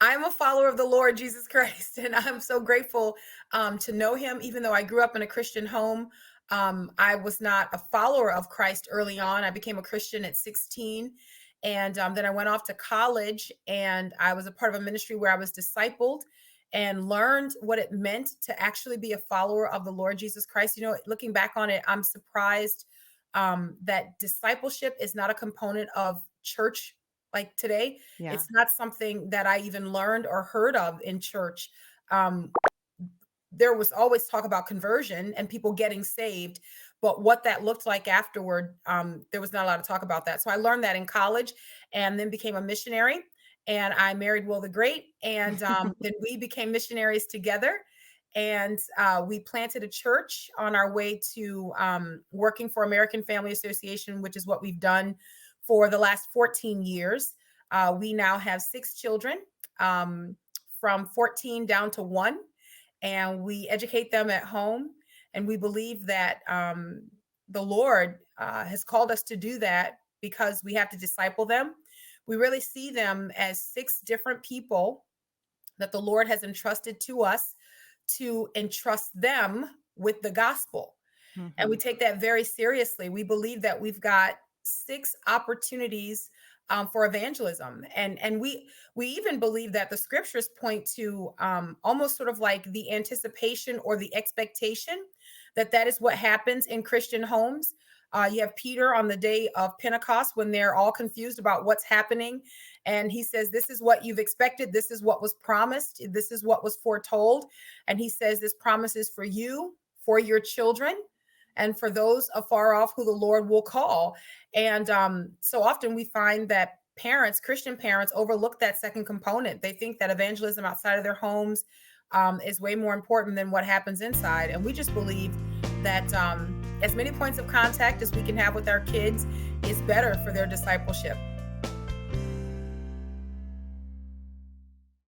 I'm a follower of the Lord Jesus Christ, and I'm so grateful to know him. Even though I grew up in a Christian home, I was not a follower of Christ early on. I became a Christian at 16. And then I went off to college, and I was a part of a ministry where I was discipled and learned what it meant to actually be a follower of the Lord Jesus Christ. You know, looking back on it, I'm surprised that discipleship is not a component of church like today. Yeah. It's not something that I even learned or heard of in church. Um, there was always talk about conversion and people getting saved, but what that looked like afterward, there was not a lot of talk about that. So I learned that in college, and then became a missionary. And I married Will the Great, and then we became missionaries together. And we planted a church on our way to working for American Family Association, which is what we've done for the last 14 years. We now have 6 children, um, from 14 down to 1, and we educate them at home. And we believe that the Lord has called us to do that because we have to disciple them. We really see them as 6 different people that the Lord has entrusted to us to entrust them with the gospel. And we Mhm. take that very seriously. We believe that we've got 6 opportunities for evangelism, and we even believe that the scriptures point to almost sort of like the anticipation or the expectation that that is what happens in Christian homes. You have Peter on the day of Pentecost when they're all confused about what's happening. And he says, this is what you've expected. This is what was promised. This is what was foretold. And he says, this promise is for you, for your children, and for those afar off who the Lord will call. And so often we find that parents, Christian parents, overlook that second component. They think that evangelism outside of their homes is way more important than what happens inside. And we just believe that as many points of contact as we can have with our kids is better for their discipleship.